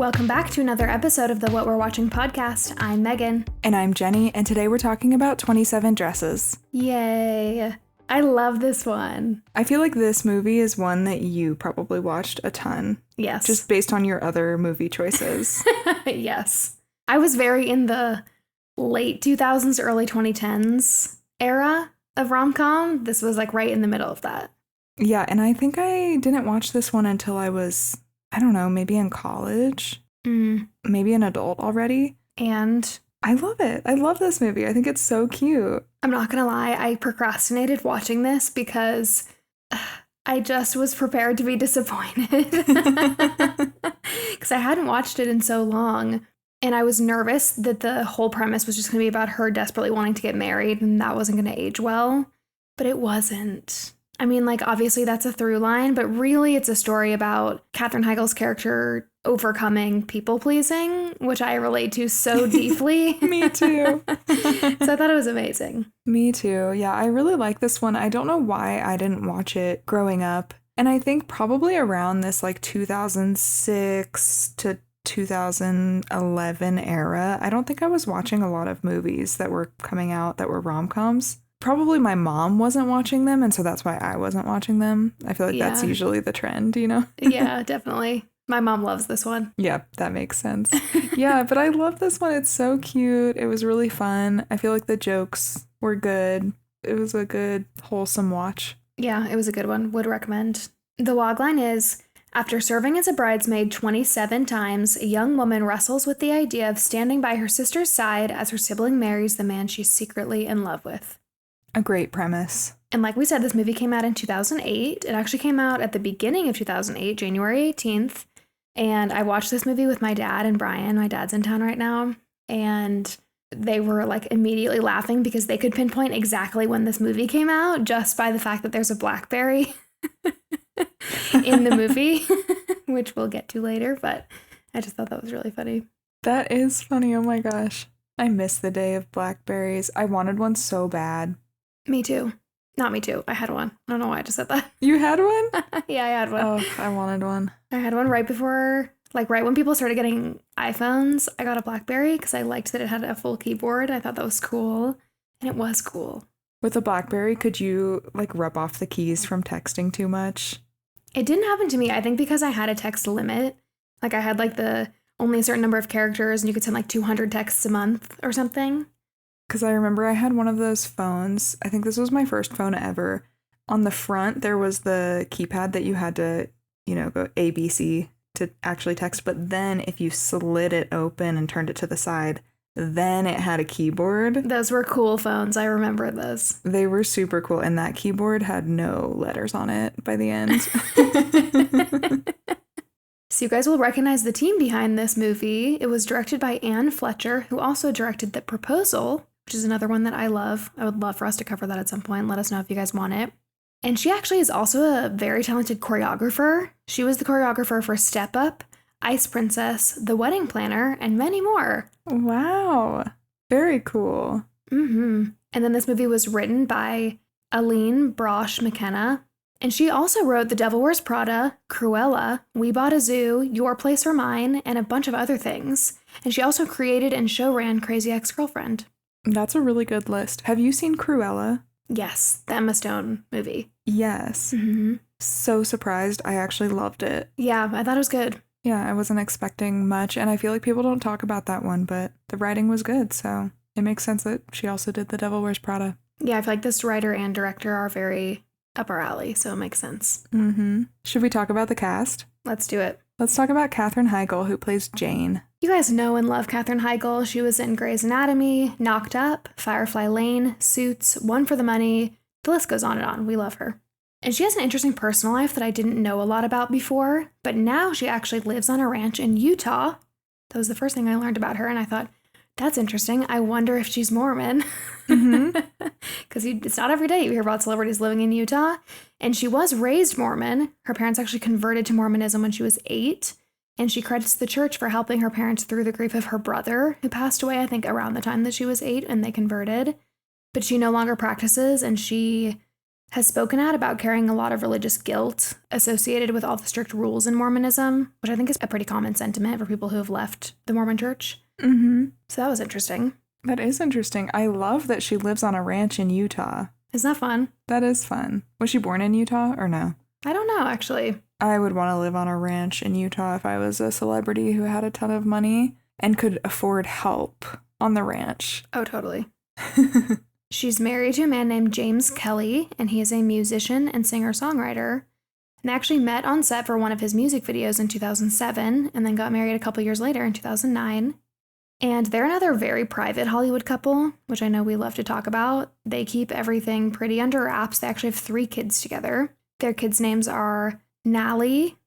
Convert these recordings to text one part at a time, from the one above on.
Welcome back to another episode of the What We're Watching podcast. I'm Megan. And I'm Jeni, and today we're talking about 27 Dresses. Yay. I love this one. I feel like this movie is one that you probably watched a ton. Yes. Just based on your other movie choices. Yes. I was very in the late 2000s, early 2010s era of rom-com. This was like right in the middle of that. Yeah, and I think I didn't watch this one until I was, I don't know, maybe in college. Maybe an adult already. And I love it. I love this movie. I think it's so cute. I'm not gonna lie, I procrastinated watching this because I just was prepared to be disappointed. Because I hadn't watched it in so long. And I was nervous that the whole premise was just going to be about her desperately wanting to get married and that wasn't going to age well. But it wasn't. I mean, like, obviously that's a through line, but really it's a story about Katherine Heigl's character overcoming people-pleasing, which I relate to so deeply. Me too. So I thought it was amazing. Me too. Yeah, I really like this one. I don't know why I didn't watch it growing up. And I think probably around this like 2006 to 2011 era, I don't think I was watching a lot of movies that were coming out that were rom-coms. Probably my mom wasn't watching them, and so that's why I wasn't watching them. I feel like that's usually the trend, you know? Yeah, definitely. My mom loves this one. Yeah, that makes sense. Yeah, but I love this one. It's so cute. It was really fun. I feel like the jokes were good. It was a good, wholesome watch. Yeah, it was a good one. Would recommend. The logline is, after serving as a bridesmaid 27 times, a young woman wrestles with the idea of standing by her sister's side as her sibling marries the man she's secretly in love with. A great premise. And like we said, this movie came out in 2008. It actually came out at the beginning of 2008, January 18th. And I watched this movie with my dad and Brian. My dad's in town right now. And they were like immediately laughing because they could pinpoint exactly when this movie came out just by the fact that there's a BlackBerry in the movie, which we'll get to later. But I just thought that was really funny. That is funny. Oh my gosh. I miss the day of BlackBerries. I wanted one so bad. Me too. Not me too. I had one. I don't know why I just said that. You had one? Yeah, I had one. Oh, I wanted one. I had one right before, like right when people started getting iPhones. I got a BlackBerry because I liked that it had a full keyboard. I thought that was cool. And it was cool. With a BlackBerry, could you like rub off the keys from texting too much? It didn't happen to me. I think because I had a text limit. Like I had like the only a certain number of characters and you could send like 200 texts a month or something. Because I remember I had one of those phones. I think this was my first phone ever. On the front, there was the keypad that you had to, you know, go ABC to actually text. But then if you slid it open and turned it to the side, then it had a keyboard. Those were cool phones. I remember those. They were super cool. And that keyboard had no letters on it by the end. So you guys will recognize the team behind this movie. It was directed by Anne Fletcher, who also directed The Proposal, which is another one that I love. I would love for us to cover that at some point. Let us know if you guys want it. And she actually is also a very talented choreographer. She was the choreographer for Step Up, Ice Princess, The Wedding Planner, and many more. Wow. Very cool. And then this movie was written by Aline Brosh McKenna. And she also wrote The Devil Wears Prada, Cruella, We Bought a Zoo, Your Place or Mine, and a bunch of other things. And she also created and show-ran Crazy Ex-Girlfriend. That's a really good list. Have you seen Cruella? Yes, the Emma Stone movie. Yes. So surprised. I actually loved it. Yeah, I thought it was good. Yeah, I wasn't expecting much, and I feel like people don't talk about that one, but the writing was good, so it makes sense that she also did The Devil Wears Prada. Yeah, I feel like this writer and director are very up our alley, so it makes sense. Should we talk about the cast? Let's do it. Let's talk about Katherine Heigl, who plays Jane. You guys know and love Katherine Heigl. She was in Grey's Anatomy, Knocked Up, Firefly Lane, Suits, One for the Money. The list goes on and on. We love her. And she has an interesting personal life that I didn't know a lot about before, but now she actually lives on a ranch in Utah. That was the first thing I learned about her, and I thought, that's interesting. I wonder if she's Mormon. Because it's not every day you hear about celebrities living in Utah. And she was raised Mormon. Her parents actually converted to Mormonism when she was 8. And she credits the church for helping her parents through the grief of her brother, who passed away, I think, around the time that she was 8, and they converted. But she no longer practices, and she has spoken out about carrying a lot of religious guilt associated with all the strict rules in Mormonism, which I think is a pretty common sentiment for people who have left the Mormon church. Mm-hmm. So that was interesting. That is interesting. I love that she lives on a ranch in Utah. Isn't that fun? That is fun. Was she born in Utah or no? I don't know, actually. I would want to live on a ranch in Utah if I was a celebrity who had a ton of money and could afford help on the ranch. Oh, totally. She's married to a man named James Kelly, and he is a musician and singer-songwriter. And they actually met on set for one of his music videos in 2007, and then got married a couple years later in 2009. And they're another very private Hollywood couple, which I know we love to talk about. They keep everything pretty under wraps. They actually have 3 kids together. Their kids' names are Nally,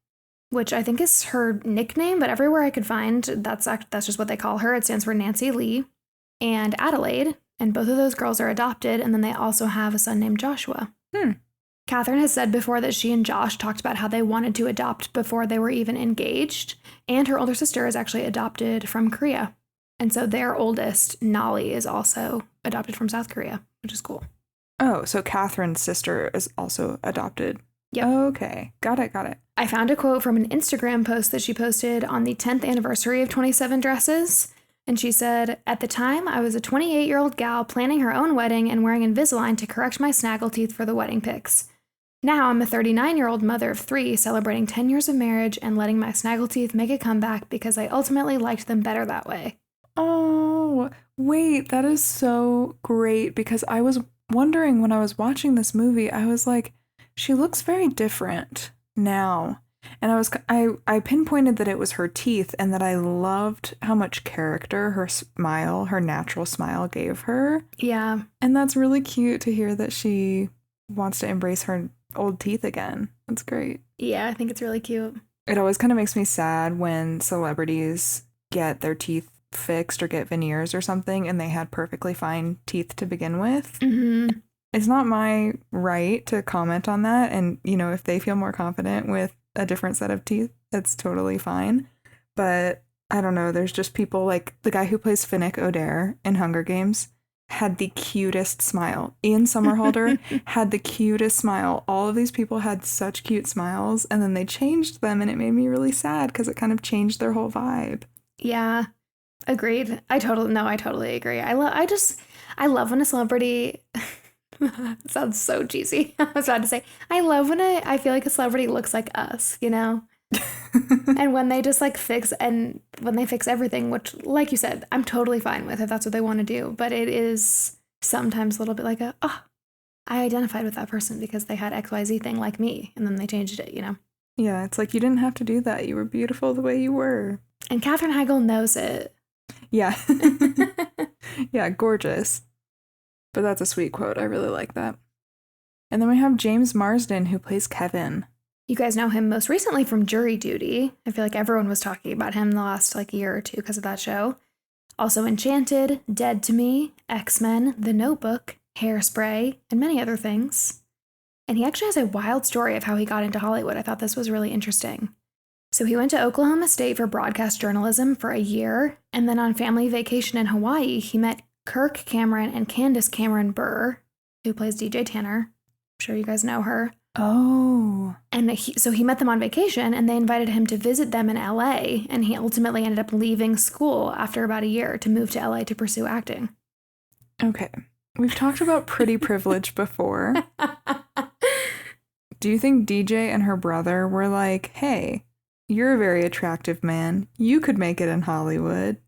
which I think is her nickname, but everywhere I could find, that's just what they call her. It stands for Nancy Lee, and Adelaide. And both of those girls are adopted, and then they also have a son named Joshua. Katherine has said before that she and Josh talked about how they wanted to adopt before they were even engaged, and her older sister is actually adopted from Korea. And so their oldest, Nolly, is also adopted from South Korea, which is cool. Oh, so Catherine's sister is also adopted. Yep. Okay, got it. I found a quote from an Instagram post that she posted on the 10th anniversary of 27 Dresses. And she said, "At the time, I was a 28-year-old gal planning her own wedding and wearing Invisalign to correct my snaggle teeth for the wedding pics. Now I'm a 39-year-old mother of 3 celebrating 10 years of marriage and letting my snaggle teeth make a comeback because I ultimately liked them better that way." Oh, wait, that is so great because I was wondering when I was watching this movie, I was like, she looks very different now. And I pinpointed that it was her teeth and that I loved how much character her smile, her natural smile gave her. Yeah. And that's really cute to hear that she wants to embrace her old teeth again. That's great. Yeah, I think it's really cute. It always kind of makes me sad when celebrities get their teeth fixed or get veneers or something and they had perfectly fine teeth to begin with. Mm-hmm. It's not my right to comment on that. And, you know, if they feel more confident with a different set of teeth, that's totally fine. But I don't know, there's just people like the guy who plays Finnick Odair in Hunger Games had the cutest smile. Ian Somerhalder had the cutest smile. All of these people had such cute smiles, and then they changed them, and it made me really sad because it kind of changed their whole vibe. Yeah, agreed. I totally agree. I love when a celebrity it sounds so cheesy. I was about to say, I love when I feel like a celebrity looks like us, you know? And when they just like when they fix everything, which, like you said, I'm totally fine with if that's what they want to do. But it is sometimes a little bit like I identified with that person because they had XYZ thing like me, and then they changed it, you know? Yeah, it's like you didn't have to do that. You were beautiful the way you were. And Katherine Heigl knows it. Yeah. Yeah, gorgeous. But that's a sweet quote. I really like that. And then we have James Marsden, who plays Kevin. You guys know him most recently from Jury Duty. I feel like everyone was talking about him the last year or two because of that show. Also Enchanted, Dead to Me, X-Men, The Notebook, Hairspray, and many other things. And he actually has a wild story of how he got into Hollywood. I thought this was really interesting. So he went to Oklahoma State for broadcast journalism for a year, and then on family vacation in Hawaii, he met Kirk Cameron and Candace Cameron Burr, who plays DJ Tanner. I'm sure you guys know her. Oh. And so he met them on vacation, and they invited him to visit them in LA, and he ultimately ended up leaving school after about a year to move to LA to pursue acting. Okay. We've talked about pretty privilege before. Do you think DJ and her brother were like, hey, you're a very attractive man. You could make it in Hollywood.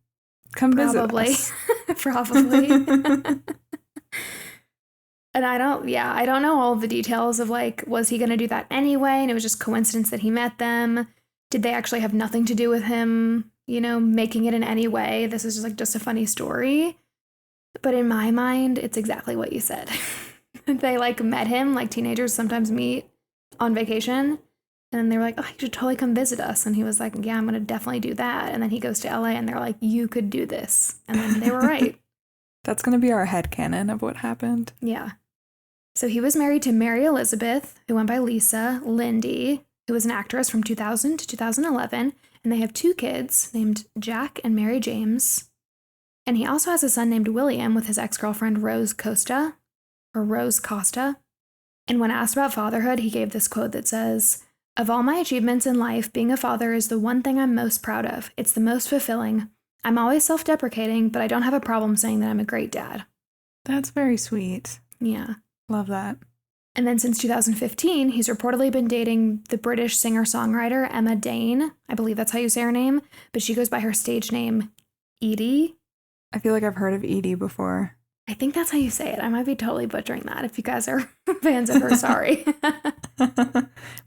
Come visit us. Probably. And I don't know all of the details of was he going to do that anyway? And it was just coincidence that he met them. Did they actually have nothing to do with him, making it in any way? This is just a funny story. But in my mind, it's exactly what you said. They met him teenagers sometimes meet on vacation. And then they were like, oh, you should totally come visit us. And he was like, yeah, I'm going to definitely do that. And then he goes to LA and they're like, you could do this. And then they were right. That's going to be our headcanon of what happened. Yeah. So he was married to Mary Elizabeth, who went by Lisa Lindy, who was an actress from 2000 to 2011. And they have 2 kids named Jack and Mary James. And he also has a son named William with his ex-girlfriend Rose Costa. And when asked about fatherhood, he gave this quote that says, "Of all my achievements in life, being a father is the one thing I'm most proud of. It's the most fulfilling. I'm always self-deprecating, but I don't have a problem saying that I'm a great dad." That's very sweet. Yeah. Love that. And then since 2015, he's reportedly been dating the British singer-songwriter Emma Dane. I believe that's how you say her name, but she goes by her stage name, Edie. I feel like I've heard of Edie before. I think that's how you say it. I might be totally butchering that. If you guys are fans of her, sorry.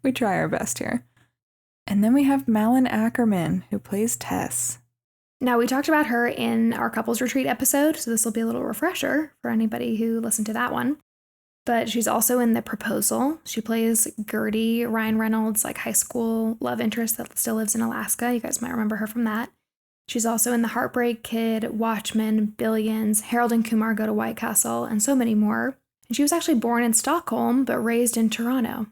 We try our best here. And then we have Malin Ackerman, who plays Tess. Now, we talked about her in our couples retreat episode, so this will be a little refresher for anybody who listened to that one. But she's also in The Proposal. She plays Gertie, Ryan Reynolds' like high school love interest that still lives in Alaska. You guys might remember her from that. She's also in The Heartbreak Kid, Watchmen, Billions, Harold and Kumar Go to White Castle, and so many more. And she was actually born in Stockholm, but raised in Toronto.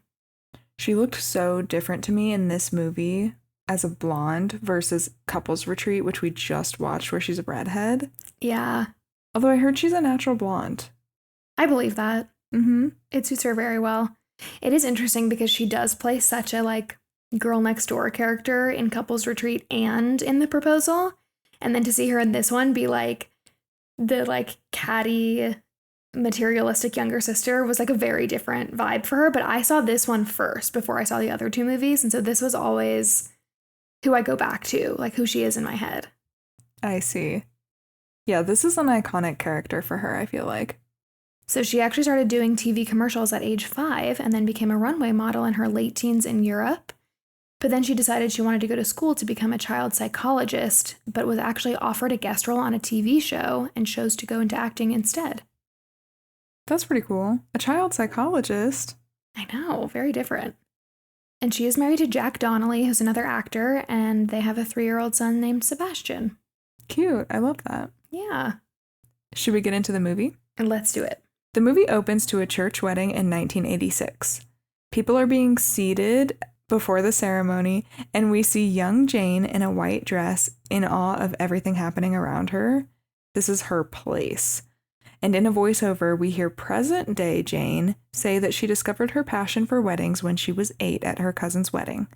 She looked so different to me in this movie as a blonde versus Couples Retreat, which we just watched, where she's a redhead. Yeah. Although I heard she's a natural blonde. I believe that. Mm-hmm. It suits her very well. It is interesting because she does play such a like girl next door character in Couples Retreat and in The Proposal. And then to see her in this one be like the like catty, materialistic younger sister was like a very different vibe for her. But I saw this one first before I saw the other two movies. And so this was always who I go back to, like who she is in my head. I see. Yeah, this is an iconic character for her, I feel like. So she actually started doing TV commercials at age 5 and then became a runway model in her late teens in Europe. But then she decided she wanted to go to school to become a child psychologist, but was actually offered a guest role on a TV show and chose to go into acting instead. That's pretty cool. A child psychologist. I know, very different. And she is married to Jack Donnelly, who's another actor, and they have a 3-year-old son named Sebastian. Cute. I love that. Yeah. Should we get into the movie? And let's do it. The movie opens to a church wedding in 1986. People are being seated before the ceremony, and we see young Jane in a white dress in awe of everything happening around her. This is her place. And in a voiceover, we hear present-day Jane say that she discovered her passion for weddings when she was 8 at her cousin's wedding.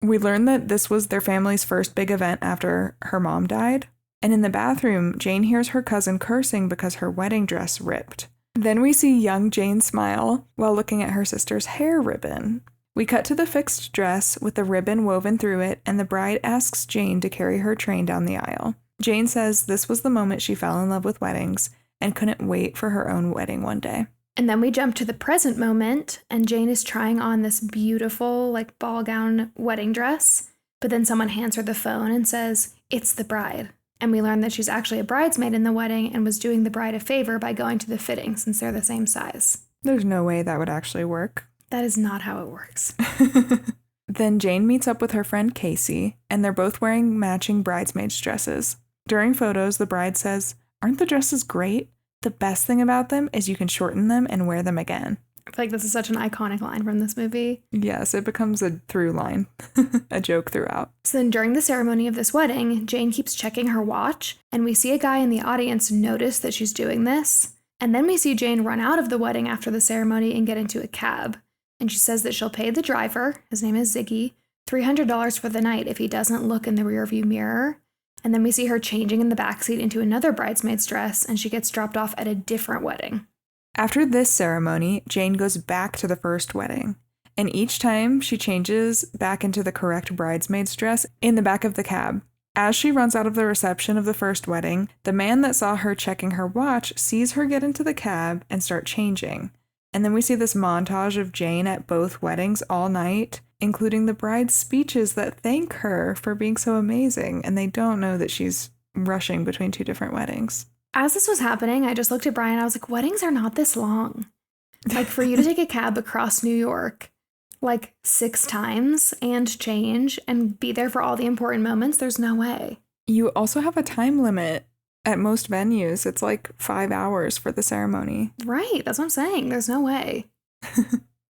We learn that this was their family's first big event after her mom died. And in the bathroom, Jane hears her cousin cursing because her wedding dress ripped. Then we see young Jane smile while looking at her sister's hair ribbon. We cut to the fixed dress with the ribbon woven through it, and the bride asks Jane to carry her train down the aisle. Jane says this was the moment she fell in love with weddings and couldn't wait for her own wedding one day. And then we jump to the present moment, and Jane is trying on this beautiful, like, ball gown wedding dress, but then someone hands her the phone and says, "It's the bride." And we learn that she's actually a bridesmaid in the wedding and was doing the bride a favor by going to the fitting since they're the same size. There's no way that would actually work. That is not how it works. Then Jane meets up with her friend Casey, and they're both wearing matching bridesmaids' dresses. During photos, the bride says, "Aren't the dresses great? The best thing about them is you can shorten them and wear them again." I feel like this is such an iconic line from this movie. Yes, it becomes a through line, a joke throughout. So then during the ceremony of this wedding, Jane keeps checking her watch, and we see a guy in the audience notice that she's doing this. And then we see Jane run out of the wedding after the ceremony and get into a cab. And she says that she'll pay the driver, his name is Ziggy, $300 for the night if he doesn't look in the rearview mirror. And then we see her changing in the backseat into another bridesmaid's dress, and she gets dropped off at a different wedding. After this ceremony, Jane goes back to the first wedding, and each time she changes back into the correct bridesmaid's dress in the back of the cab. As she runs out of the reception of the first wedding, the man that saw her checking her watch sees her get into the cab and start changing. And then we see this montage of Jane at both weddings all night, including the bride's speeches that thank her for being so amazing, and they don't know that she's rushing between 2 different weddings. As this was happening, I just looked at Brian and I was like, weddings are not this long. Like, for you to take a cab across New York, like 6 times and change and be there for all the important moments, there's no way. You also have a time limit at most venues. It's like 5 hours for the ceremony. Right, that's what I'm saying. There's no way.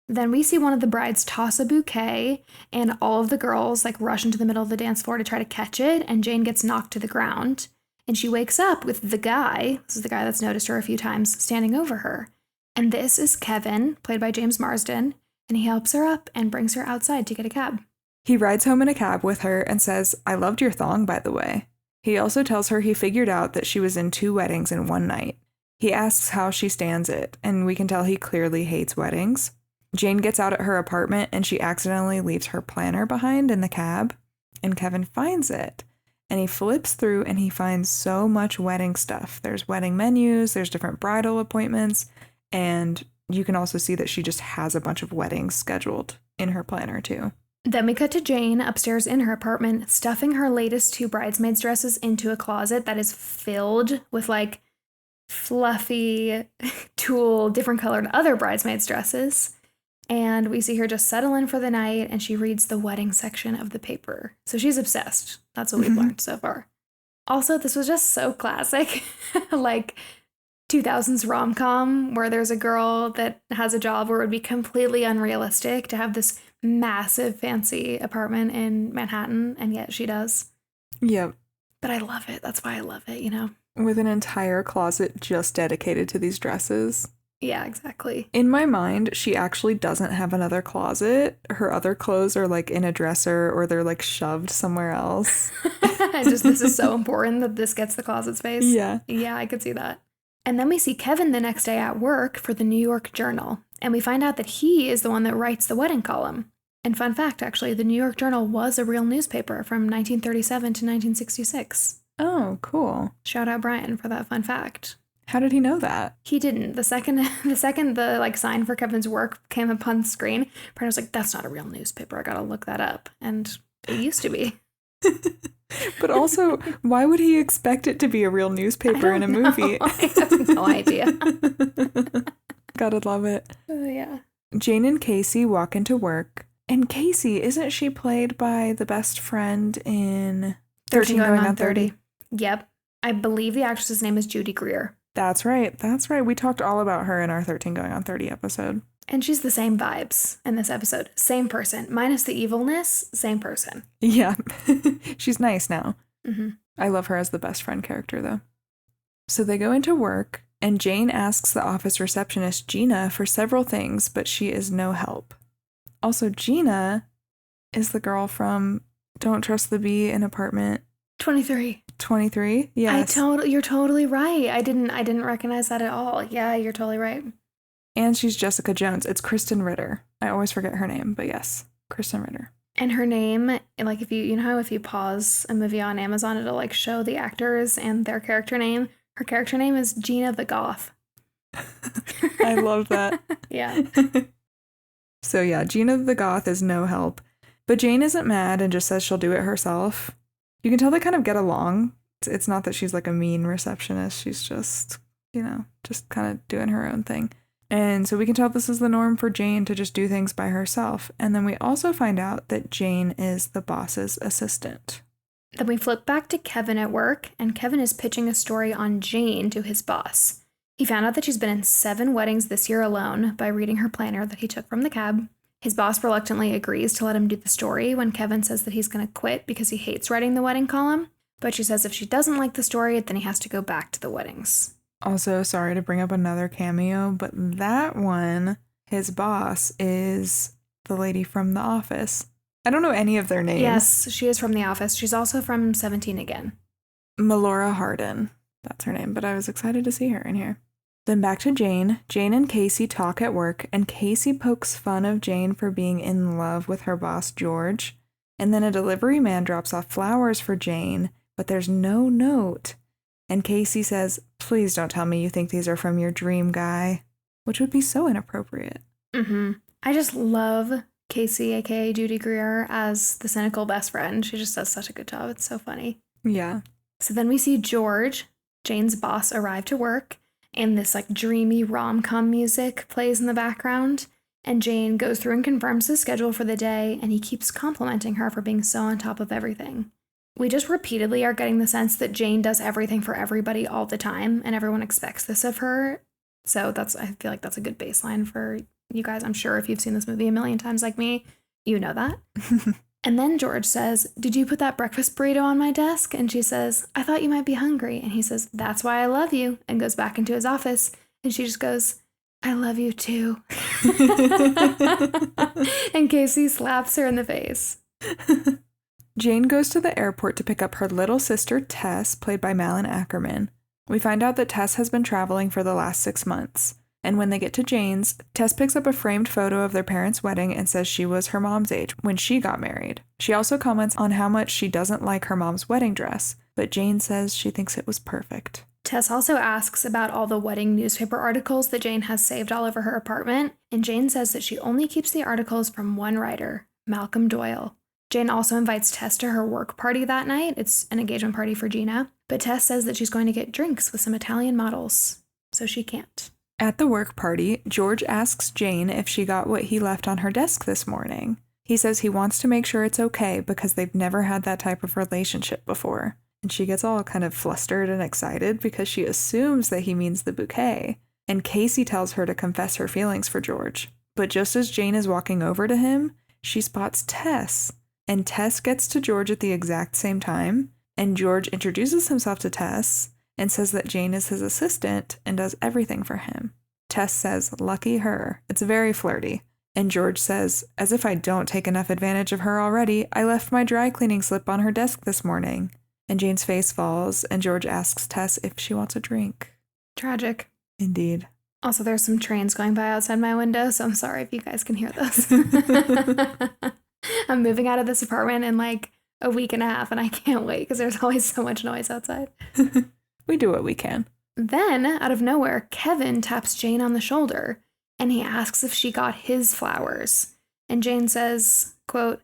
Then we see one of the brides toss a bouquet and all of the girls like rush into the middle of the dance floor to try to catch it, and Jane gets knocked to the ground. And she wakes up with the guy, this is the guy that's noticed her a few times, standing over her. And this is Kevin, played by James Marsden, and he helps her up and brings her outside to get a cab. He rides home in a cab with her and says, "I loved your thong, by the way." He also tells her he figured out that she was in 2 weddings in one night. He asks how she stands it, and we can tell he clearly hates weddings. Jane gets out at her apartment and she accidentally leaves her planner behind in the cab, and Kevin finds it. And he flips through and he finds so much wedding stuff. There's wedding menus, there's different bridal appointments, and you can also see that she just has a bunch of weddings scheduled in her planner too. Then we cut to Jane upstairs in her apartment, stuffing her latest 2 bridesmaids' dresses into a closet that is filled with like fluffy, tulle, different colored other bridesmaids' dresses. And we see her just settle in for the night, and she reads the wedding section of the paper. So she's obsessed. That's what we've learned so far. Also, this was just so classic, like 2000s rom-com, where there's a girl that has a job where it would be completely unrealistic to have this massive fancy apartment in Manhattan, and yet she does. Yep. But I love it. That's why I love it, you know? With an entire closet just dedicated to these dresses. Yeah, exactly. In my mind, she actually doesn't have another closet. Her other clothes are like in a dresser or they're like shoved somewhere else. Just this is so important that this gets the closet space. Yeah. Yeah, I could see that. And then we see Kevin the next day at work for the New York Journal, and we find out that he is the one that writes the wedding column. And fun fact, actually, the New York Journal was a real newspaper from 1937 to 1966. Oh, cool. Shout out Brian for that fun fact. How did he know that? He didn't. The second the like sign for Kevin's work came up on screen, Brian was like, "That's not a real newspaper. I gotta look that up." And it used to be. But also, why would he expect it to be a real newspaper in a movie? I have no idea. Gotta love it. Yeah. Jane and Casey walk into work. And Casey, isn't she played by the best friend in 13 Going on 30? Yep. I believe the actress's name is Judy Greer. That's right. That's right. We talked all about her in our 13 Going on 30 episode. And she's the same vibes in this episode. Same person. Minus the evilness, same person. Yeah. She's nice now. Mm-hmm. I love her as the best friend character, though. So they go into work, and Jane asks the office receptionist, Gina, for several things, but she is no help. Also, Gina is the girl from Don't Trust the Bee in Apartment 23. 23? Yes. You're totally right. I didn't recognize that at all. Yeah, you're totally right. And she's Jessica Jones. It's Kristen Ritter. I always forget her name, but yes, Kristen Ritter. And her name, like if you know how if you pause a movie on Amazon, it'll like show the actors and their character name. Her character name is Gina the Goth. I love that. Yeah. So yeah, Gina the Goth is no help. But Jane isn't mad and just says she'll do it herself. You can tell they kind of get along. It's not that she's like a mean receptionist. She's just, just kind of doing her own thing. And so we can tell this is the norm for Jane to just do things by herself. And then we also find out that Jane is the boss's assistant. Then we flip back to Kevin at work, and Kevin is pitching a story on Jane to his boss. He found out that she's been in 7 weddings this year alone by reading her planner that he took from the cab. His boss reluctantly agrees to let him do the story when Kevin says that he's going to quit because he hates writing the wedding column. But she says if she doesn't like the story, then he has to go back to the weddings. Also, sorry to bring up another cameo, but that one, his boss, is the lady from The Office. I don't know any of their names. Yes, she is from The Office. She's also from 17 Again. Melora Hardin. That's her name, but I was excited to see her in here. Then back to Jane. Jane and Casey talk at work, and Casey pokes fun of Jane for being in love with her boss, George. And then a delivery man drops off flowers for Jane, but there's no note. And Casey says, "Please don't tell me you think these are from your dream guy," which would be so inappropriate. Mm-hmm. I just love Casey, aka Judy Greer, as the cynical best friend. She just does such a good job. It's so funny. Yeah. So then we see George, Jane's boss, arrive to work, and this like dreamy rom-com music plays in the background. And Jane goes through and confirms his schedule for the day, and he keeps complimenting her for being so on top of everything. We just repeatedly are getting the sense that Jane does everything for everybody all the time, and everyone expects this of her. So I feel like that's a good baseline for you guys. I'm sure if you've seen this movie a million times like me, you know that. And then George says, "Did you put that breakfast burrito on my desk?" And she says, "I thought you might be hungry." And he says, "That's why I love you," and goes back into his office. And she just goes, I love you too. And Casey slaps her in the face. Jane goes to the airport to pick up her little sister, Tess, played by Malin Ackerman. We find out that Tess has been traveling for the last 6 months. And when they get to Jane's, Tess picks up a framed photo of their parents' wedding and says she was her mom's age when she got married. She also comments on how much she doesn't like her mom's wedding dress, but Jane says she thinks it was perfect. Tess also asks about all the wedding newspaper articles that Jane has saved all over her apartment, and Jane says that she only keeps the articles from one writer, Malcolm Doyle. Jane also invites Tess to her work party that night. It's an engagement party for Gina, but Tess says that she's going to get drinks with some Italian models, so she can't. At the work party, George asks Jane if she got what he left on her desk this morning. He says he wants to make sure it's okay because they've never had that type of relationship before. And she gets all kind of flustered and excited because she assumes that he means the bouquet. And Casey tells her to confess her feelings for George. But just as Jane is walking over to him, she spots Tess. And Tess gets to George at the exact same time. And George introduces himself to Tess and says that Jane is his assistant and does everything for him. Tess says, lucky her. It's very flirty. And George says, as if I don't take enough advantage of her already, I left my dry cleaning slip on her desk this morning. And Jane's face falls, and George asks Tess if she wants a drink. Tragic. Indeed. Also, there's some trains going by outside my window, so I'm sorry if you guys can hear this. I'm moving out of this apartment in like a week and a half, and I can't wait because there's always so much noise outside. We do what we can. Then, out of nowhere, Kevin taps Jane on the shoulder, and he asks if she got his flowers. And Jane says, quote,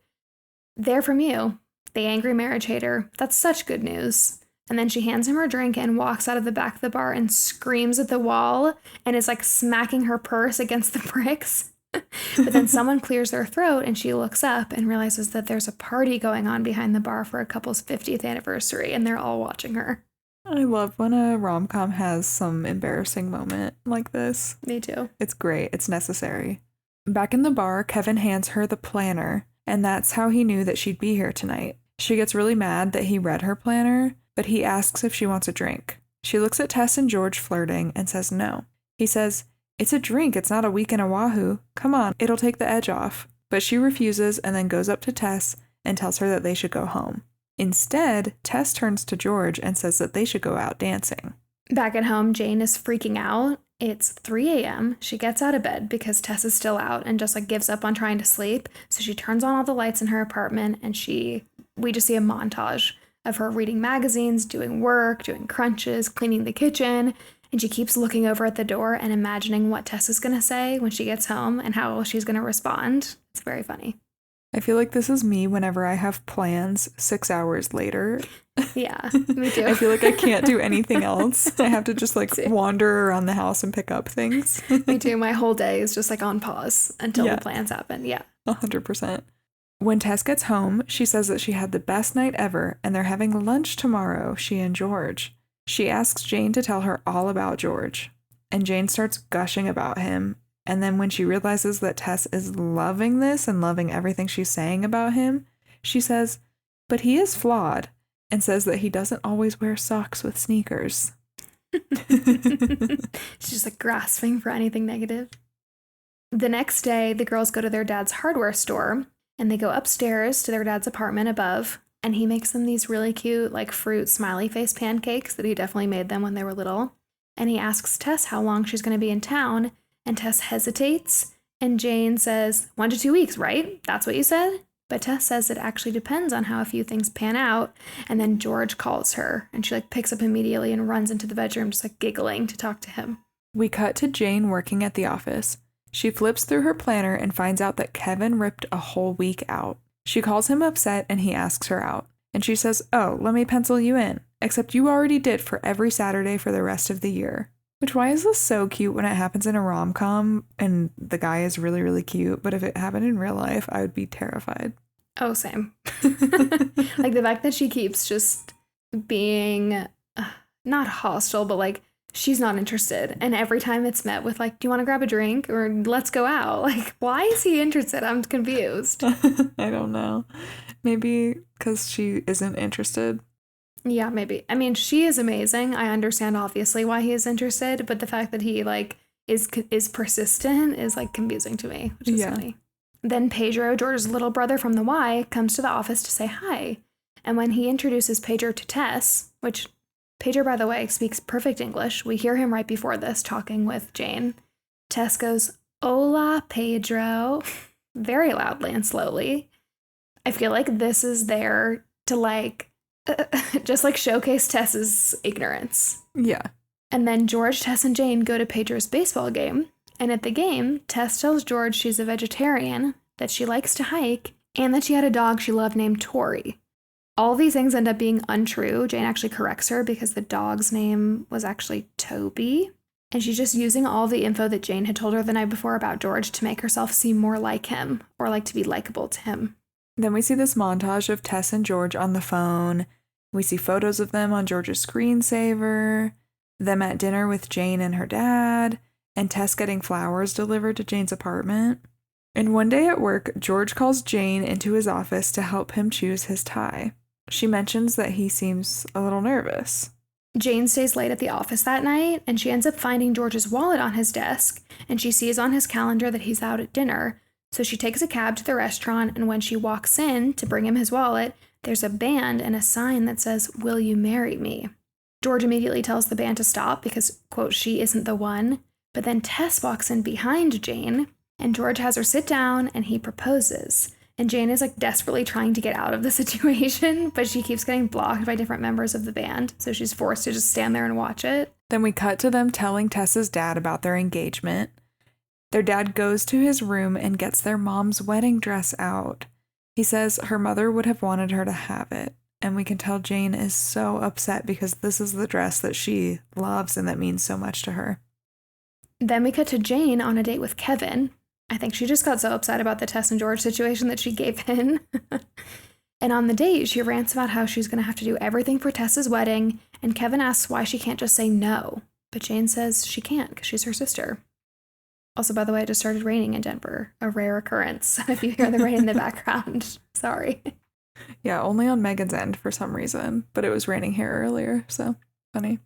"They're from you, the angry marriage hater. That's such good news." And then she hands him her drink and walks out of the back of the bar and screams at the wall and is like smacking her purse against the bricks. But then someone clears their throat and she looks up and realizes that there's a party going on behind the bar for a couple's 50th anniversary and they're all watching her. I love when a rom-com has some embarrassing moment like this. Me too. It's great. It's necessary. Back in the bar, Kevin hands her the planner, and that's how he knew that she'd be here tonight. She gets really mad that he read her planner, but he asks if she wants a drink. She looks at Tess and George flirting and says no. He says, "It's a drink, it's not a week in Oahu. Come on, it'll take the edge off." But she refuses and then goes up to Tess and tells her that they should go home. Instead, Tess turns to George and says that they should go out dancing. Back at home, Jane is freaking out. It's 3 a.m. She gets out of bed because Tess is still out and just like gives up on trying to sleep. So she turns on all the lights in her apartment and we just see a montage of her reading magazines, doing work, doing crunches, cleaning the kitchen. And she keeps looking over at the door and imagining what Tess is going to say when she gets home and how she's going to respond. It's very funny. I feel like this is me whenever I have plans 6 hours later. Yeah, me too. I feel like I can't do anything else. I have to just like wander around the house and pick up things. Me too. My whole day is just like on pause until the plans happen. Yeah. 100%. When Tess gets home, she says that she had the best night ever and they're having lunch tomorrow, she and George. She asks Jane to tell her all about George. And Jane starts gushing about him. And then when she realizes that Tess is loving this and loving everything she's saying about him, she says, "But he is flawed," and says that he doesn't always wear socks with sneakers. She's just like grasping for anything negative. The next day, the girls go to their dad's hardware store and they go upstairs to their dad's apartment above. And he makes them these really cute like fruit smiley face pancakes that he definitely made them when they were little. And he asks Tess how long she's going to be in town. And Tess hesitates, and Jane says, 1 to 2 weeks, right? That's what you said? But Tess says it actually depends on how a few things pan out, and then George calls her, and she like picks up immediately and runs into the bedroom just like giggling to talk to him. We cut to Jane working at the office. She flips through her planner and finds out that Kevin ripped a whole week out. She calls him upset, and he asks her out. And she says, "Oh, let me pencil you in, except you already did for every Saturday for the rest of the year." Which, why is this so cute when it happens in a rom-com and the guy is really, really cute? But if it happened in real life, I would be terrified. Oh, same. Like the fact that she keeps just being not hostile, but like she's not interested. And every time it's met with like, "Do you want to grab a drink?" or "Let's go out." Like, why is he interested? I'm confused. I don't know. Maybe because she isn't interested. Yeah, maybe. I mean, she is amazing. I understand obviously why he is interested, but the fact that he like is persistent is like confusing to me, which is funny. Then Pedro, George's little brother from the Y, comes to the office to say hi. And when he introduces Pedro to Tess, which Pedro, by the way, speaks perfect English. We hear him right before this talking with Jane. Tess goes, "Hola, Pedro," very loudly and slowly. I feel like this is there to like, just like showcase Tess's ignorance. Yeah. And then George, Tess, and Jane go to Pedro's baseball game. And at the game, Tess tells George she's a vegetarian, that she likes to hike, and that she had a dog she loved named Tori. All these things end up being untrue. Jane actually corrects her because the dog's name was actually Toby. And she's just using all the info that Jane had told her the night before about George to make herself seem more like him, or like to be likable to him. Then we see this montage of Tess and George on the phone. We see photos of them on George's screensaver, them at dinner with Jane and her dad, and Tess getting flowers delivered to Jane's apartment. And one day at work, George calls Jane into his office to help him choose his tie. She mentions that he seems a little nervous. Jane stays late at the office that night, and she ends up finding George's wallet on his desk, and she sees on his calendar that he's out at dinner. So she takes a cab to the restaurant, and when she walks in to bring him his wallet, there's a band and a sign that says, "Will you marry me?" George immediately tells the band to stop because, quote, she isn't the one. But then Tess walks in behind Jane, and George has her sit down, and he proposes. And Jane is like desperately trying to get out of the situation, but she keeps getting blocked by different members of the band, so she's forced to just stand there and watch it. Then we cut to them telling Tess's dad about their engagement. Their dad goes to his room and gets their mom's wedding dress out. He says her mother would have wanted her to have it, and we can tell Jane is so upset because this is the dress that she loves and that means so much to her. Then we cut to Jane on a date with Kevin. I think she just got so upset about the Tess and George situation that she gave in. And on the date, she rants about how she's going to have to do everything for Tess's wedding, and Kevin asks why she can't just say no. But Jane says she can't because she's her sister. Also, by the way, it just started raining in Denver, a rare occurrence. If you hear the rain in the background, sorry. Yeah, only on Megan's end for some reason, but it was raining here earlier, so funny.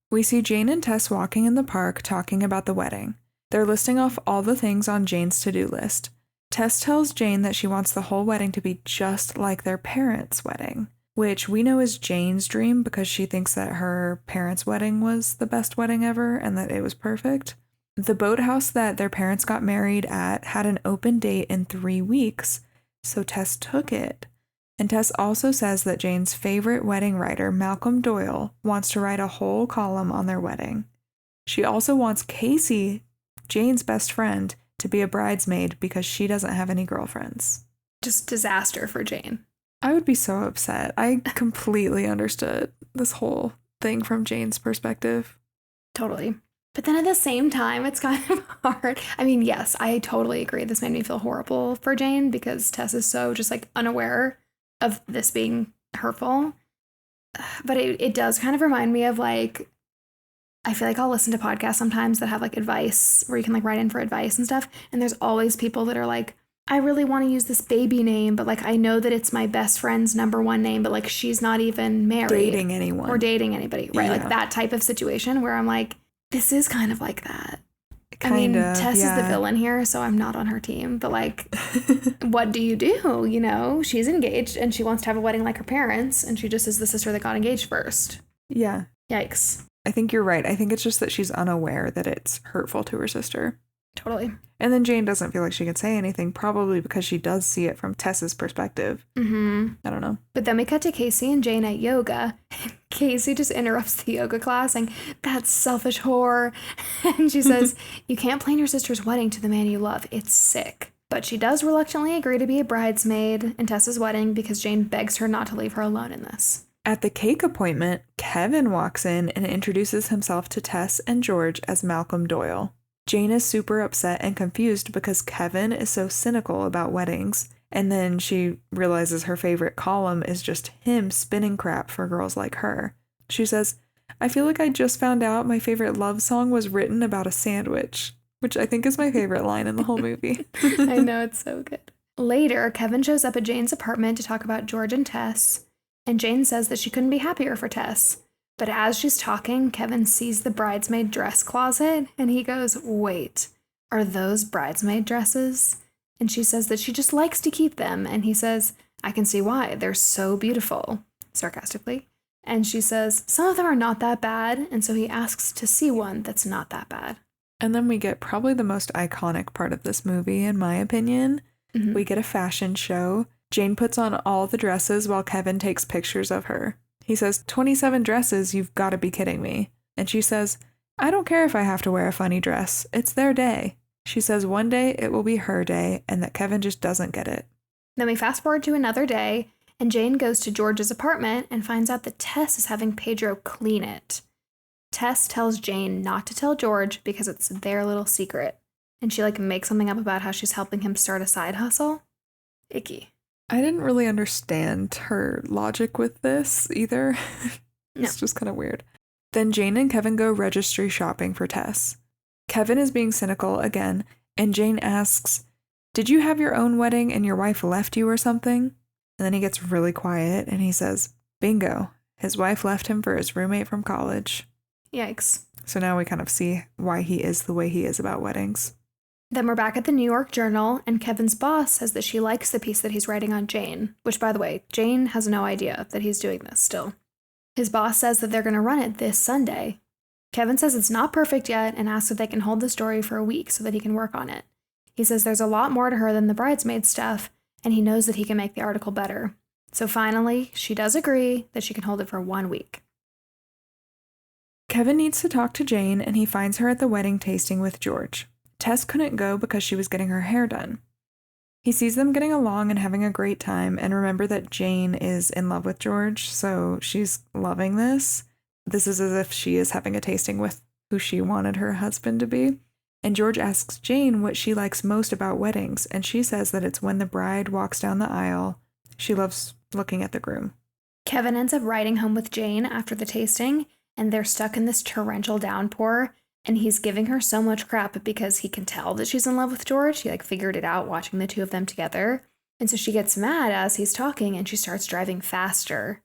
We see Jane and Tess walking in the park talking about the wedding. They're listing off all the things on Jane's to-do list. Tess tells Jane that she wants the whole wedding to be just like their parents' wedding, which we know is Jane's dream because she thinks that her parents' wedding was the best wedding ever and that it was perfect. The boathouse that their parents got married at had an open date in 3 weeks, so Tess took it. And Tess also says that Jane's favorite wedding writer, Malcolm Doyle, wants to write a whole column on their wedding. She also wants Casey, Jane's best friend, to be a bridesmaid because she doesn't have any girlfriends. Just disaster for Jane. I would be so upset. I completely understood this whole thing from Jane's perspective. Totally. But then at the same time, it's kind of hard. I mean, yes, I totally agree. This made me feel horrible for Jane because Tess is so just like unaware of this being hurtful. But it does kind of remind me of like, I feel like I'll listen to podcasts sometimes that have like advice where you can like write in for advice and stuff. And there's always people that are like, I really want to use this baby name, but like I know that it's my best friend's #1 name, but like she's not even married. Dating anyone. Or dating anybody, right? Yeah. Like that type of situation where I'm like, this is kind of like that. Kinda, I mean, Tess is the villain here, so I'm not on her team. But like, what do? You know, she's engaged and she wants to have a wedding like her parents, and she just is the sister that got engaged first. Yeah. Yikes. I think you're right. I think it's just that she's unaware that it's hurtful to her sister. Totally. And then Jane doesn't feel like she can say anything, probably because she does see it from Tess's perspective. Mm-hmm. I don't know. But then we cut to Casey and Jane at yoga. Casey just interrupts the yoga class saying, "That selfish whore." And she says, "You can't plan your sister's wedding to the man you love. It's sick." But she does reluctantly agree to be a bridesmaid in Tessa's wedding because Jane begs her not to leave her alone in this. At the cake appointment, Kevin walks in and introduces himself to Tess and George as Malcolm Doyle. Jane is super upset and confused because Kevin is so cynical about weddings, and then she realizes her favorite column is just him spinning crap for girls like her. She says, "I feel like I just found out my favorite love song was written about a sandwich," which I think is my favorite line in the whole movie. I know, it's so good. Later, Kevin shows up at Jane's apartment to talk about George and Tess, and Jane says that she couldn't be happier for Tess. But as she's talking, Kevin sees the bridesmaid dress closet and he goes, "Wait, are those bridesmaid dresses?" And she says that she just likes to keep them. And he says, "I can see why. They're so beautiful," sarcastically. And she says, "Some of them are not that bad." And so he asks to see one that's not that bad. And then we get probably the most iconic part of this movie, in my opinion. Mm-hmm. We get a fashion show. Jane puts on all the dresses while Kevin takes pictures of her. He says, 27 dresses, you've got to be kidding me. And she says, "I don't care if I have to wear a funny dress. It's their day." She says one day it will be her day and that Kevin just doesn't get it. Then we fast forward to another day, and Jane goes to George's apartment and finds out that Tess is having Pedro clean it. Tess tells Jane not to tell George because it's their little secret. And she makes something up about how she's helping him start a side hustle. Icky. I didn't really understand her logic with this either. It's No. just kind of weird. Then Jane and Kevin go registry shopping for Tess. Kevin is being cynical again, and Jane asks, "Did you have your own wedding and your wife left you or something?" And then he gets really quiet and he says, "Bingo. His wife left him for his roommate from college." Yikes. So now we kind of see why he is the way he is about weddings. Then we're back at the New York Journal, and Kevin's boss says that she likes the piece that he's writing on Jane, which, by the way, Jane has no idea that he's doing this still. His boss says that they're going to run it this Sunday. Kevin says it's not perfect yet and asks if they can hold the story for a week so that he can work on it. He says there's a lot more to her than the bridesmaid stuff, and he knows that he can make the article better. So finally, she does agree that she can hold it for 1 week. Kevin needs to talk to Jane, and he finds her at the wedding tasting with George. Tess couldn't go because she was getting her hair done. He sees them getting along and having a great time, and remember that Jane is in love with George, so she's loving this. This is as if she is having a tasting with who she wanted her husband to be. And George asks Jane what she likes most about weddings, and she says that it's when the bride walks down the aisle. She loves looking at the groom. Kevin ends up riding home with Jane after the tasting, and they're stuck in this torrential downpour, and he's giving her so much crap because he can tell that she's in love with George. He figured it out watching the two of them together. And so she gets mad as he's talking and she starts driving faster.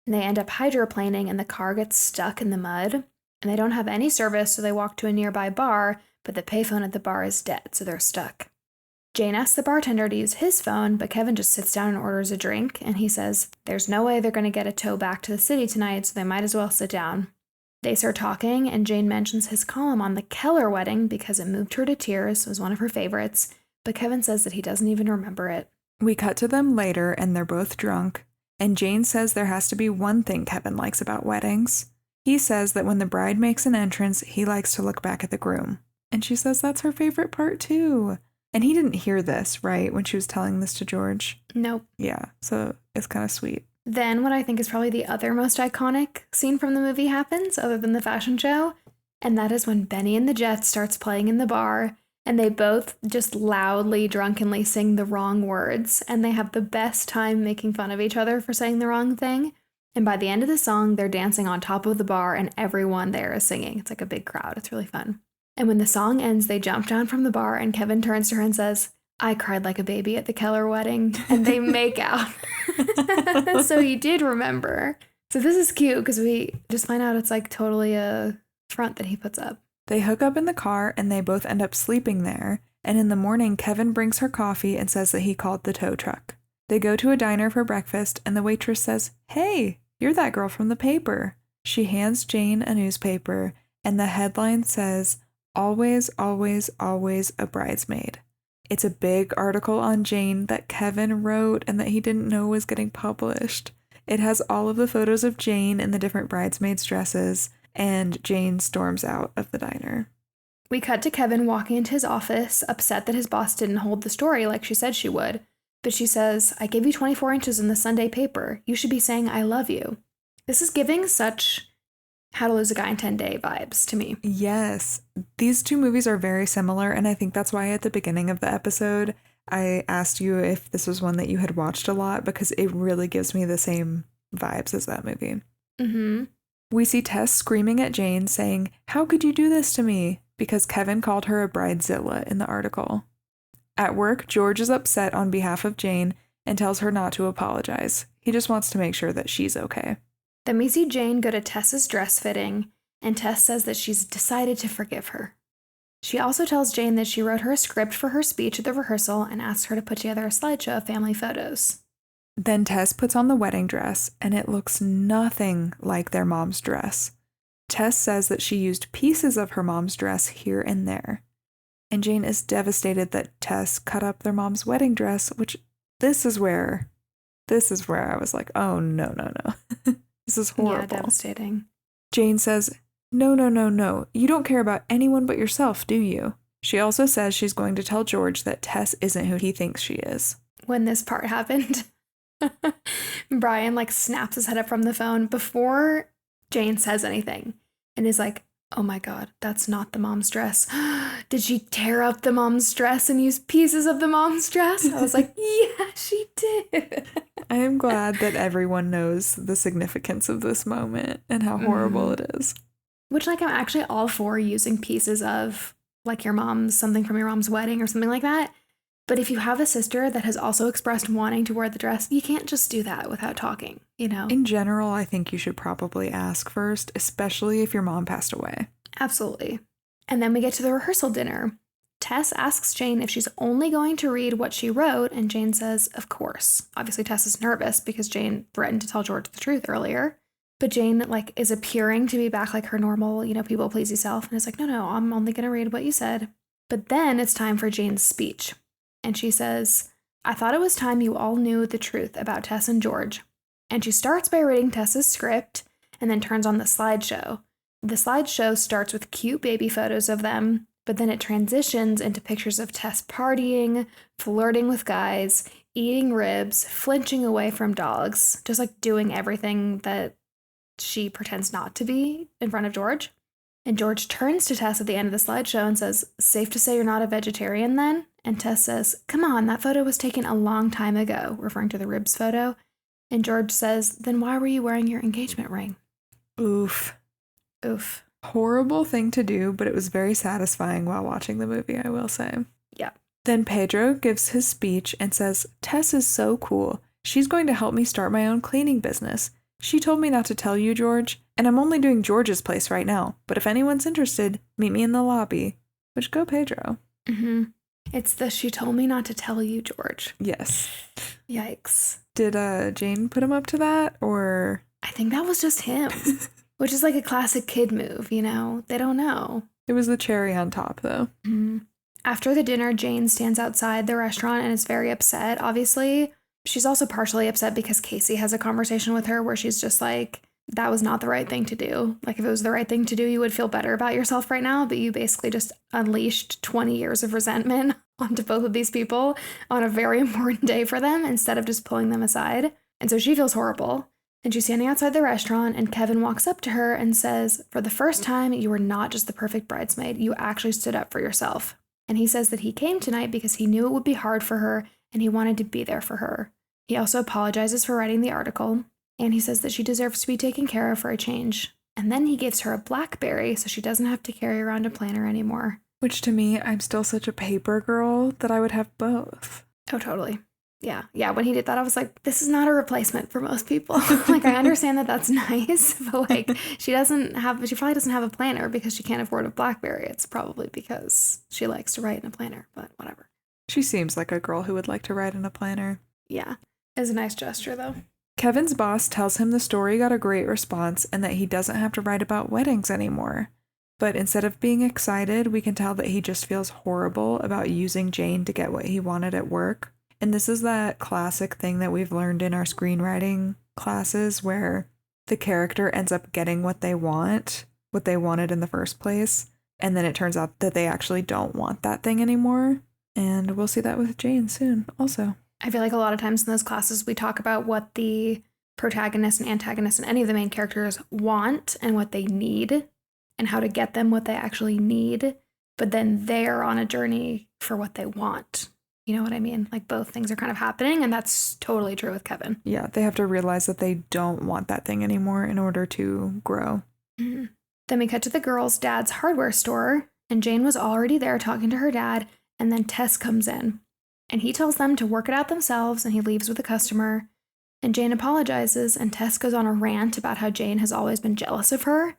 And they end up hydroplaning and the car gets stuck in the mud. And they don't have any service, so they walk to a nearby bar, but the payphone at the bar is dead, so they're stuck. Jane asks the bartender to use his phone, but Kevin just sits down and orders a drink, and he says there's no way they're going to get a tow back to the city tonight, so they might as well sit down. They start talking, and Jane mentions his column on the Keller wedding because it moved her to tears. It was one of her favorites, but Kevin says that he doesn't even remember it. We cut to them later, and they're both drunk, and Jane says there has to be one thing Kevin likes about weddings. He says that when the bride makes an entrance, he likes to look back at the groom. And she says that's her favorite part, too. And he didn't hear this, right, when she was telling this to George? Nope. Yeah, so it's kind of sweet. Then what I think is probably the other most iconic scene from the movie happens, other than the fashion show, and that is when Benny and the Jets starts playing in the bar, and they both just loudly, drunkenly sing the wrong words, and they have the best time making fun of each other for saying the wrong thing. And by the end of the song, they're dancing on top of the bar, and everyone there is singing. It's like a big crowd. It's really fun. And when the song ends, they jump down from the bar, and Kevin turns to her and says, "I cried like a baby at the Keller wedding," and they make out. So he did remember. So this is cute because we just find out it's totally a front that he puts up. They hook up in the car and they both end up sleeping there. And in the morning, Kevin brings her coffee and says that he called the tow truck. They go to a diner for breakfast and the waitress says, "Hey, you're that girl from the paper." She hands Jane a newspaper and the headline says, "Always, always, always a bridesmaid." It's a big article on Jane that Kevin wrote and that he didn't know was getting published. It has all of the photos of Jane in the different bridesmaids' dresses, and Jane storms out of the diner. We cut to Kevin walking into his office, upset that his boss didn't hold the story like she said she would. But she says, "I gave you 24 inches in the Sunday paper. You should be saying I love you." This is giving such How to Lose a Guy in 10 Day vibes to me. Yes, these two movies are very similar, and I think that's why at the beginning of the episode, I asked you if this was one that you had watched a lot, because it really gives me the same vibes as that movie. Mm-hmm. We see Tess screaming at Jane, saying, "How could you do this to me?" because Kevin called her a bridezilla in the article. At work, George is upset on behalf of Jane and tells her not to apologize. He just wants to make sure that she's okay. Then we see Jane go to Tess's dress fitting, and Tess says that she's decided to forgive her. She also tells Jane that she wrote her a script for her speech at the rehearsal and asks her to put together a slideshow of family photos. Then Tess puts on the wedding dress, and it looks nothing like their mom's dress. Tess says that she used pieces of her mom's dress here and there. And Jane is devastated that Tess cut up their mom's wedding dress, which this is where I was like, oh, no. This is horrible. Yeah, devastating. Jane says, no. You don't care about anyone but yourself, do you? She also says she's going to tell George that Tess isn't who he thinks she is. When this part happened, Brian snaps his head up from the phone before Jane says anything and is like, oh my God, that's not the mom's dress. Did she tear up the mom's dress and use pieces of the mom's dress? I was like, yeah, she did. I am glad that everyone knows the significance of this moment and how horrible it is. Which, I'm actually all for using pieces of, something from your mom's wedding or something like that. But if you have a sister that has also expressed wanting to wear the dress, you can't just do that without talking, In general, I think you should probably ask first, especially if your mom passed away. Absolutely. And then we get to the rehearsal dinner. Tess asks Jane if she's only going to read what she wrote, and Jane says, of course. Obviously, Tess is nervous because Jane threatened to tell George the truth earlier. But Jane, is appearing to be back like her normal, people-pleasy self, and is like, no, I'm only going to read what you said. But then it's time for Jane's speech. And she says, I thought it was time you all knew the truth about Tess and George. And she starts by reading Tess's script and then turns on the slideshow. The slideshow starts with cute baby photos of them, but then it transitions into pictures of Tess partying, flirting with guys, eating ribs, flinching away from dogs, just doing everything that she pretends not to be in front of George. And George turns to Tess at the end of the slideshow and says, safe to say you're not a vegetarian then? And Tess says, come on, that photo was taken a long time ago, referring to the ribs photo. And George says, then why were you wearing your engagement ring? Oof. Horrible thing to do, but it was very satisfying while watching the movie, I will say. Yeah. Then Pedro gives his speech and says, Tess is so cool. She's going to help me start my own cleaning business. She told me not to tell you, George, and I'm only doing George's place right now. But if anyone's interested, meet me in the lobby. Which, go Pedro. Mm-hmm. It's the she told me not to tell you, George. Yes. Yikes. Did Jane put him up to that, or? I think that was just him. Which is a classic kid move, They don't know. It was the cherry on top, though. Mm-hmm. After the dinner, Jane stands outside the restaurant and is very upset, obviously. She's also partially upset because Casey has a conversation with her where she's just like, that was not the right thing to do. If it was the right thing to do, you would feel better about yourself right now, but you basically just unleashed 20 years of resentment onto both of these people on a very important day for them instead of just pulling them aside. And so she feels horrible. And she's standing outside the restaurant, and Kevin walks up to her and says, for the first time, you were not just the perfect bridesmaid. You actually stood up for yourself. And he says that he came tonight because he knew it would be hard for her and he wanted to be there for her. He also apologizes for writing the article, and he says that she deserves to be taken care of for a change. And then he gives her a BlackBerry so she doesn't have to carry around a planner anymore. Which to me, I'm still such a paper girl that I would have both. Oh, totally. Yeah. When he did that, I was like, this is not a replacement for most people. I understand that that's nice, but she probably doesn't have a planner because she can't afford a BlackBerry. It's probably because she likes to write in a planner, but whatever. She seems like a girl who would like to write in a planner. Yeah. It's a nice gesture, though. Kevin's boss tells him the story got a great response and that he doesn't have to write about weddings anymore. But instead of being excited, we can tell that he just feels horrible about using Jane to get what he wanted at work. And this is that classic thing that we've learned in our screenwriting classes where the character ends up getting what they wanted in the first place. And then it turns out that they actually don't want that thing anymore. And we'll see that with Jane soon also. I feel like a lot of times in those classes, we talk about what the protagonist and antagonist and any of the main characters want and what they need and how to get them what they actually need. But then they're on a journey for what they want. You know what I mean? Both things are kind of happening, and that's totally true with Kevin. Yeah, they have to realize that they don't want that thing anymore in order to grow. Mm-hmm. Then we cut to the girls' dad's hardware store, and Jane was already there talking to her dad, and then Tess comes in. And he tells them to work it out themselves, and he leaves with a customer. And Jane apologizes, and Tess goes on a rant about how Jane has always been jealous of her.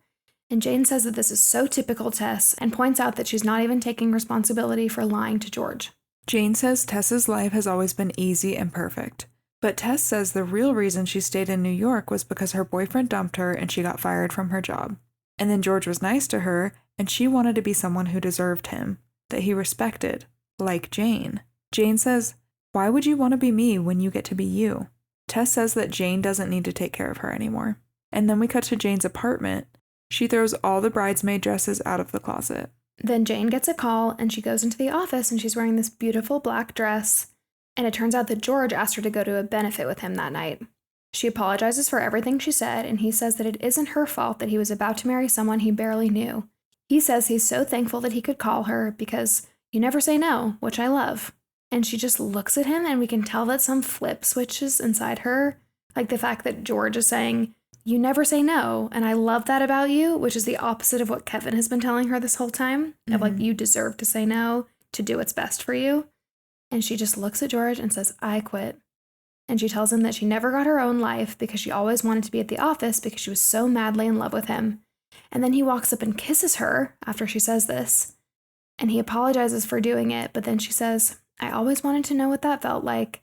And Jane says that this is so typical Tess and points out that she's not even taking responsibility for lying to George. Jane says Tess's life has always been easy and perfect. But Tess says the real reason she stayed in New York was because her boyfriend dumped her and she got fired from her job. And then George was nice to her, and she wanted to be someone who deserved him, that he respected, like Jane. Jane says, "Why would you want to be me when you get to be you?" Tess says that Jane doesn't need to take care of her anymore. And then we cut to Jane's apartment. She throws all the bridesmaid dresses out of the closet. Then Jane gets a call, and she goes into the office, and she's wearing this beautiful black dress. And it turns out that George asked her to go to a benefit with him that night. She apologizes for everything she said, and he says that it isn't her fault that he was about to marry someone he barely knew. He says he's so thankful that he could call her because you never say no, which I love. And she just looks at him, and we can tell that some flip switches inside her, like the fact that George is saying, "You never say no, and I love that about you," which is the opposite of what Kevin has been telling her this whole time, of like, you deserve to say no to do what's best for you. And she just looks at George and says, "I quit." And she tells him that she never got her own life because she always wanted to be at the office because she was so madly in love with him. And then he walks up and kisses her after she says this. And he apologizes for doing it, but then she says, "I always wanted to know what that felt like."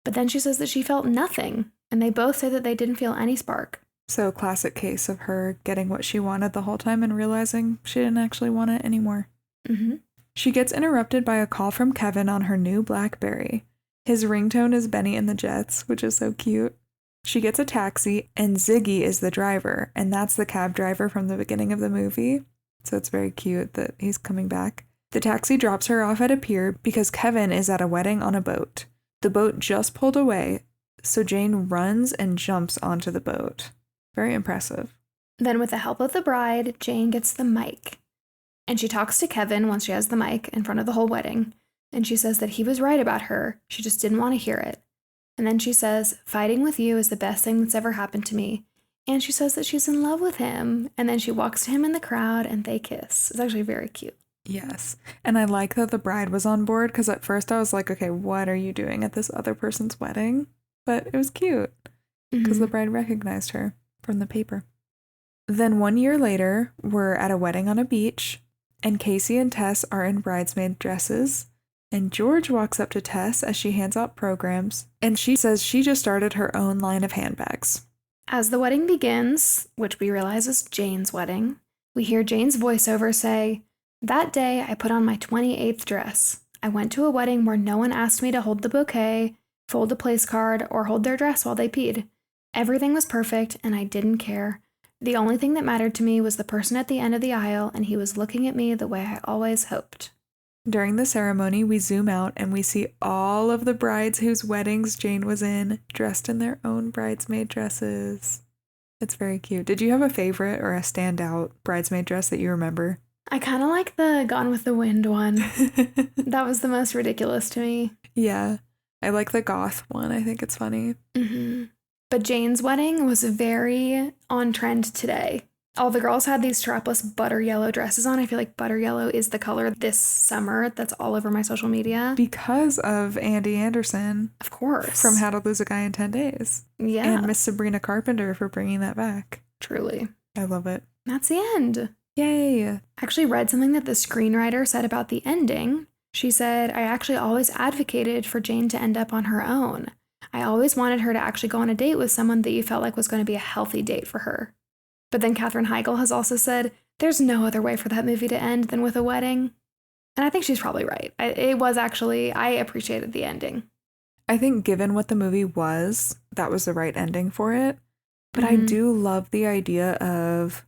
But then she says that she felt nothing. And they both say that they didn't feel any spark. So classic case of her getting what she wanted the whole time and realizing she didn't actually want it anymore. Mm-hmm. She gets interrupted by a call from Kevin on her new BlackBerry. His ringtone is Benny and the Jets, which is so cute. She gets a taxi, and Ziggy is the driver, and that's the cab driver from the beginning of the movie. So it's very cute that he's coming back. The taxi drops her off at a pier because Kevin is at a wedding on a boat. The boat just pulled away, so Jane runs and jumps onto the boat. Very impressive. Then with the help of the bride, Jane gets the mic. And she talks to Kevin once she has the mic in front of the whole wedding. And she says that he was right about her. She just didn't want to hear it. And then she says, "Fighting with you is the best thing that's ever happened to me." And she says that she's in love with him. And then she walks to him in the crowd and they kiss. It's actually very cute. Yes. And I like that the bride was on board because at first I was like, okay, what are you doing at this other person's wedding? But it was cute because the bride recognized her from the paper. Then 1 year later, we're at a wedding on a beach, and Casey and Tess are in bridesmaid dresses. And George walks up to Tess as she hands out programs, and she says she just started her own line of handbags. As the wedding begins, which we realize is Jane's wedding, we hear Jane's voiceover say, "That day I put on my 28th dress. I went to a wedding where no one asked me to hold the bouquet, fold a place card, or hold their dress while they peed. Everything was perfect, and I didn't care. The only thing that mattered to me was the person at the end of the aisle, and he was looking at me the way I always hoped." During the ceremony, we zoom out and we see all of the brides whose weddings Jane was in, dressed in their own bridesmaid dresses. It's very cute. Did you have a favorite or a standout bridesmaid dress that you remember? I kind of like the Gone with the Wind one. That was the most ridiculous to me. Yeah, I like the goth one. I think it's funny. Mm-hmm. But Jane's wedding was very on trend today. All the girls had these strapless butter yellow dresses on. I feel like butter yellow is the color this summer that's all over my social media. Because of Andy Anderson. Of course. From How to Lose a Guy in 10 Days. Yeah. And Miss Sabrina Carpenter for bringing that back. Truly. I love it. That's the end. Yay. I actually read something that the screenwriter said about the ending. She said, "I actually always advocated for Jane to end up on her own. I always wanted her to actually go on a date with someone that you felt like was going to be a healthy date for her." But then Katherine Heigl has also said, there's no other way for that movie to end than with a wedding. And I think she's probably right. I appreciated the ending. I think given what the movie was, that was the right ending for it. But I do love the idea of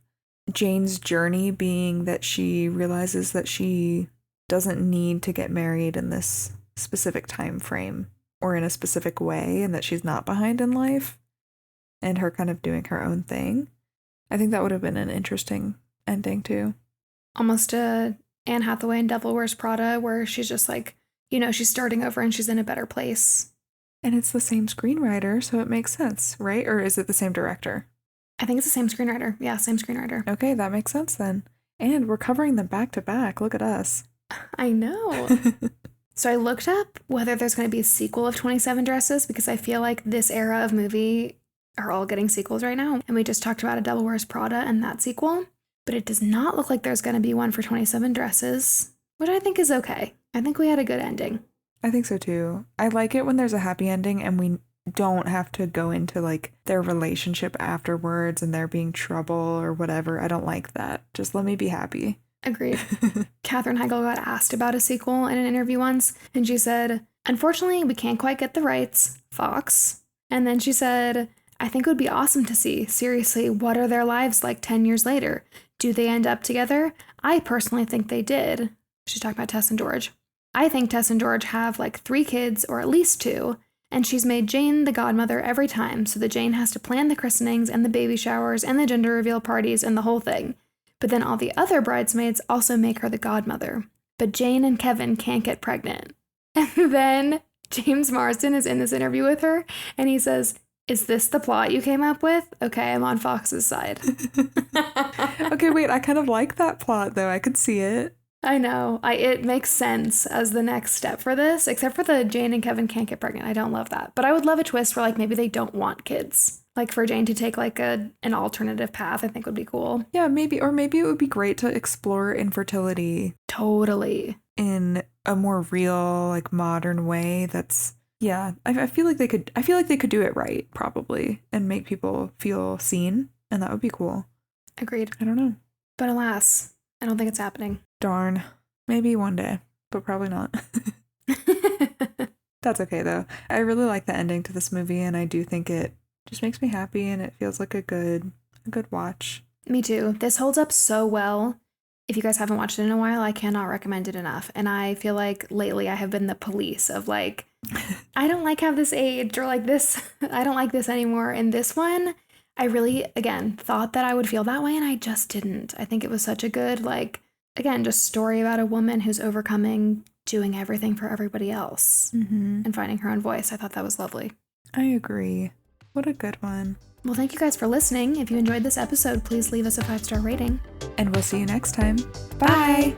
Jane's journey being that she realizes that she doesn't need to get married in this specific time frame or in a specific way, and that she's not behind in life, and her kind of doing her own thing. I think that would have been an interesting ending too. Almost a Anne Hathaway in Devil Wears Prada, where she's just like, she's starting over and she's in a better place. And it's the same screenwriter, so it makes sense, right? Or is it the same director? I think it's the same screenwriter. Yeah, same screenwriter. Okay, that makes sense then. And we're covering them back to back. Look at us. I know. So I looked up whether there's going to be a sequel of 27 Dresses because I feel like this era of movie are all getting sequels right now. And we just talked about A Devil Wears Prada and that sequel. But it does not look like there's going to be one for 27 Dresses, which I think is okay. I think we had a good ending. I think so too. I like it when there's a happy ending and we don't have to go into like their relationship afterwards and there being trouble or whatever. I don't like that. Just let me be happy. Agreed. Katherine Heigl got asked about a sequel in an interview once, and she said, "Unfortunately, we can't quite get the rights, Fox." And then she said, "I think it would be awesome to see. Seriously, what are their lives like 10 years later? Do they end up together? I personally think they did." She's talking about Tess and George. "I think Tess and George have like 3 kids, or at least 2, and she's made Jane the godmother every time, so that Jane has to plan the christenings and the baby showers and the gender reveal parties and the whole thing. But then all the other bridesmaids also make her the godmother. But Jane and Kevin can't get pregnant." And then James Marsden is in this interview with her, and he says, "Is this the plot you came up with? Okay, I'm on Fox's side." Okay, wait, I kind of like that plot, though. I could see it. I know. It makes sense as the next step for this, except for the Jane and Kevin can't get pregnant. I don't love that. But I would love a twist where, like, maybe they don't want kids. Like, for Jane to take, like, an alternative path, I think would be cool. Yeah, maybe. Or maybe it would be great to explore infertility. Totally. In a more real, like, modern way that's... Yeah, I feel like they could do it right, probably, and make people feel seen, and that would be cool. Agreed. I don't know. But alas, I don't think it's happening. Darn. Maybe one day, but probably not. That's okay, though. I really like the ending to this movie, and I do think it just makes me happy, and it feels like a good watch. Me too. This holds up so well. If you guys haven't watched it in a while, I cannot recommend it enough. And I feel like lately I have been the police of like, I don't like how this aged, or like this, I don't like this anymore. And this one, I really, again, thought that I would feel that way, and I just didn't. I think it was such a good, like, again, just story about a woman who's overcoming doing everything for everybody else and finding her own voice. I thought that was lovely. I agree. What a good one. Well, thank you guys for listening. If you enjoyed this episode, please leave us a 5-star rating. And we'll see you next time. Bye.